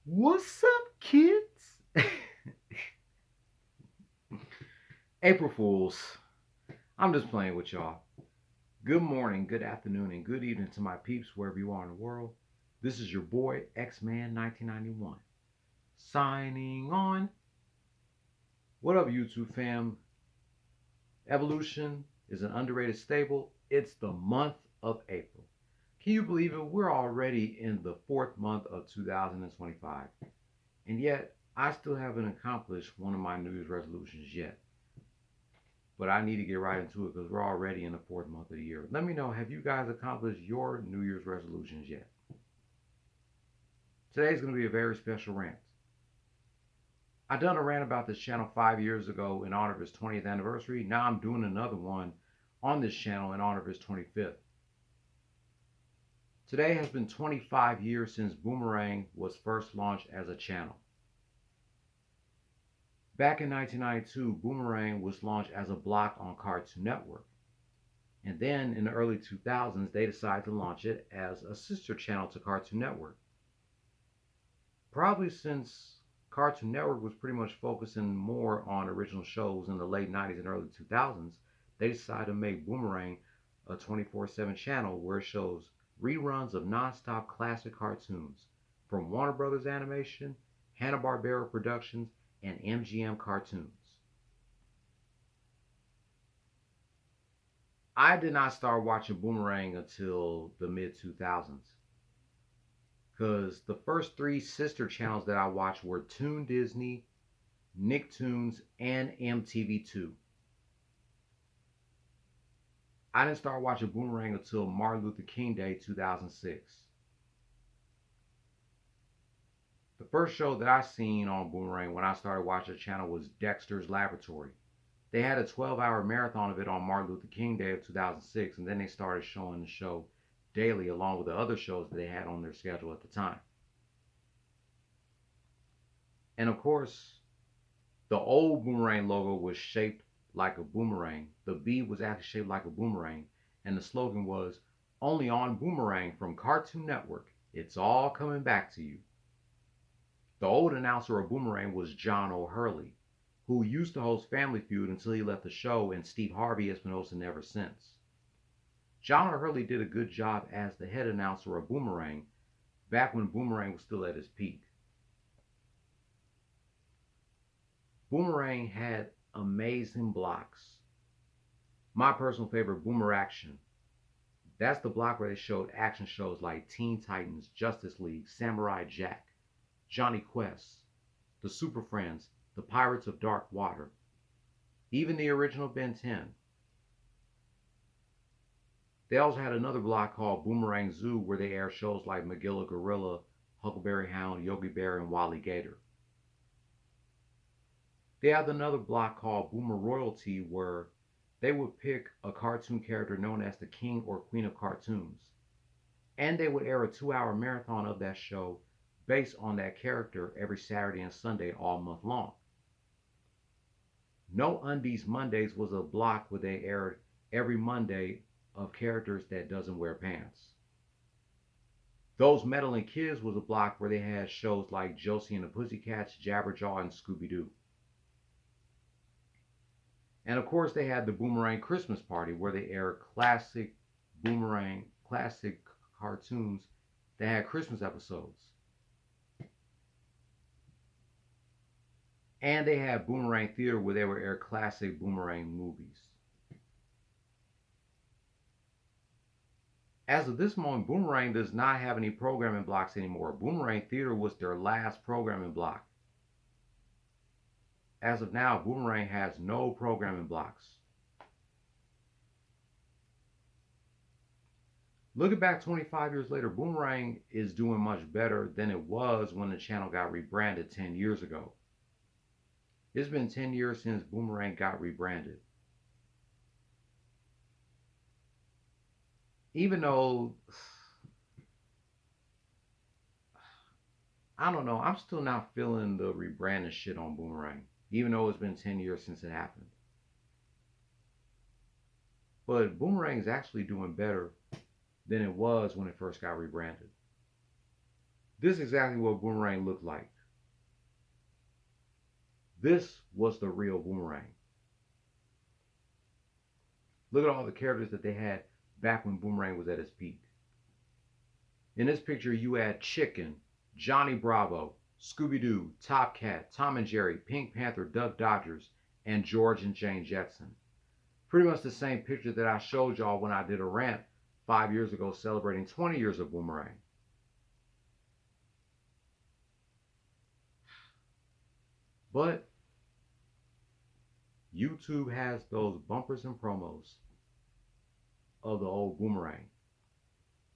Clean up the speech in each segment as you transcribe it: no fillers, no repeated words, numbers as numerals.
What's up, kids? April Fools. I'm just playing with y'all. Good morning, good afternoon, and good evening to my peeps wherever you are in the world. This is your boy, X-Man 1991, signing on. What up, YouTube fam? Evolution is an underrated stable. It's the month of April. Can you believe it? We're already in the fourth month of 2025. And yet, I still haven't accomplished one of my New Year's resolutions yet. But I need to get right into it because we're already in the fourth month of the year. Let me know, have you guys accomplished your New Year's resolutions yet? Today's going to be a very special rant. I done a rant about this channel 5 years ago in honor of its 20th anniversary. Now I'm doing another one on this channel in honor of its 25th. Today has been 25 years since Boomerang was first launched as a channel. Back in 1992, Boomerang was launched as a block on Cartoon Network. And then in the early 2000s, they decided to launch it as a sister channel to Cartoon Network. Probably since Cartoon Network was pretty much focusing more on original shows in the late 90s and early 2000s, they decided to make Boomerang a 24/7 channel where it shows reruns of non-stop classic cartoons from Warner Brothers Animation, Hanna-Barbera Productions, and MGM Cartoons. I did not start watching Boomerang until the mid 2000s because the first three sister channels that I watched were Toon Disney, Nicktoons, and MTV2. I didn't start watching Boomerang until Martin Luther King Day 2006. The first show that I seen on Boomerang when I started watching the channel was Dexter's Laboratory. They had a 12-hour marathon of it on Martin Luther King Day of 2006, and then they started showing the show daily along with the other shows that they had on their schedule at the time. And of course, the old Boomerang logo was shaped like a boomerang. The B was actually shaped like a boomerang, and the slogan was, "Only on Boomerang from Cartoon Network, it's all coming back to you." The old announcer of Boomerang was John O'Hurley, who used to host Family Feud until he left the show, and Steve Harvey has been hosting ever since. John O'Hurley did a good job as the head announcer of Boomerang back when Boomerang was still at his peak. Boomerang had amazing blocks. My personal favorite, Boomeraction. That's the block where they showed action shows like Teen Titans, Justice League, Samurai Jack, Johnny Quest, the Super Friends, the Pirates of Dark Water, even the original Ben 10. They also had another block called Boomerang Zoo where they aired shows like Magilla Gorilla, Huckleberry Hound, Yogi Bear, and Wally Gator. They had another block called Boomer Royalty where they would pick a cartoon character known as the King or Queen of Cartoons. And they would air a 2-hour marathon of that show based on that character every Saturday and Sunday all month long. No Undies Mondays was a block where they aired every Monday of characters that doesn't wear pants. Those Meddling Kids was a block where they had shows like Josie and the Pussycats, Jabberjaw, and Scooby-Doo. And of course they had the Boomerang Christmas Party where they aired classic cartoons that had Christmas episodes. And they had Boomerang Theater where they would air classic Boomerang movies. As of this moment, Boomerang does not have any programming blocks anymore. Boomerang Theater was their last programming block. As of now, Boomerang has no programming blocks. Looking back 25 years later, Boomerang is doing much better than it was when the channel got rebranded 10 years ago. It's been 10 years since Boomerang got rebranded. Even though, I don't know, I'm still not feeling the rebranding shit on Boomerang, even though it's been 10 years since it happened. But Boomerang is actually doing better than it was when it first got rebranded. This is exactly what Boomerang looked like. This was the real Boomerang. Look at all the characters that they had back when Boomerang was at its peak. In this picture, you had Chicken, Johnny Bravo, Scooby Doo, Top Cat, Tom and Jerry, Pink Panther, Duck Dodgers, and George and Jane Jetson. Pretty much the same picture that I showed y'all when I did a rant 5 years ago celebrating 20 years of Boomerang. But YouTube has those bumpers and promos of the old Boomerang.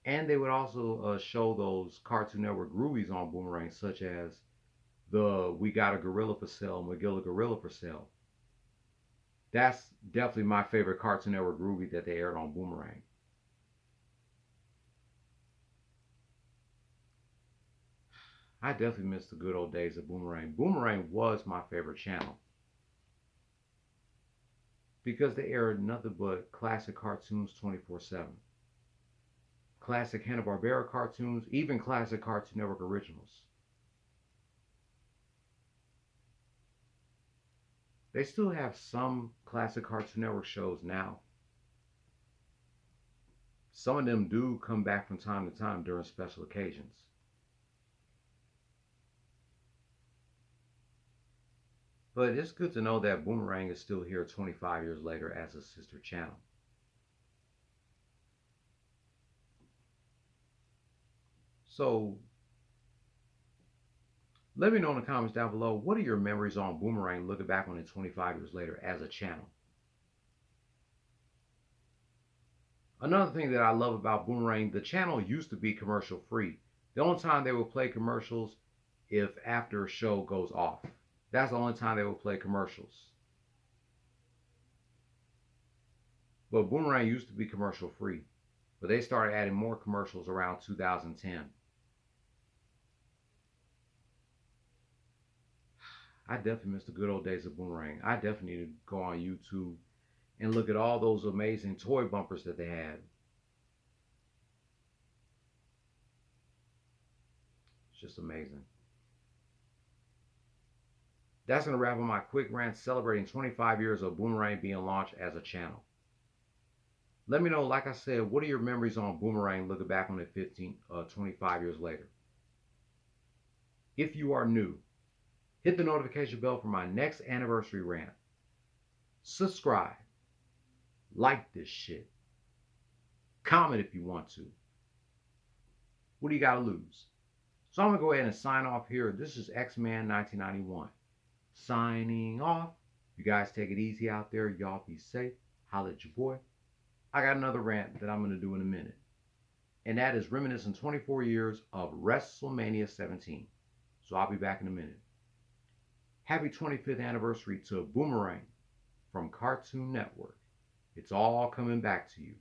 And they would also show those Cartoon Network groovies on Boomerang, such as the We Got a Gorilla for Sale, McGill a Gorilla for Sale. That's definitely my favorite Cartoon Network groovie that they aired on Boomerang. I definitely miss the good old days of Boomerang. Boomerang was my favorite channel because they aired nothing but classic cartoons 24/7. Classic Hanna-Barbera cartoons, even classic Cartoon Network originals. They still have some classic Cartoon Network shows now. Some of them do come back from time to time during special occasions. But it's good to know that Boomerang is still here 25 years later as a sister channel. So let me know in the comments down below, what are your memories on Boomerang looking back on it 25 years later as a channel? Another thing that I love about Boomerang, the channel used to be commercial free. The only time they would play commercials if after a show goes off. That's the only time they would play commercials. But Boomerang used to be commercial free. But they started adding more commercials around 2010. I definitely miss the good old days of Boomerang. I definitely need to go on YouTube and look at all those amazing toy bumpers that they had. It's just amazing. That's going to wrap up my quick rant celebrating 25 years of Boomerang being launched as a channel. Let me know, like I said, what are your memories on Boomerang looking back on it 25 years later? If you are new, hit the notification bell for my next anniversary rant. Subscribe. Like this shit. Comment if you want to. What do you got to lose? So I'm going to go ahead and sign off here. This is X-Man 1991. Signing off. You guys take it easy out there. Y'all be safe. Holla at your boy. I got another rant that I'm going to do in a minute. And that is reminiscing 24 years of WrestleMania 17. So I'll be back in a minute. Happy 25th anniversary to Boomerang from Cartoon Network. It's all coming back to you.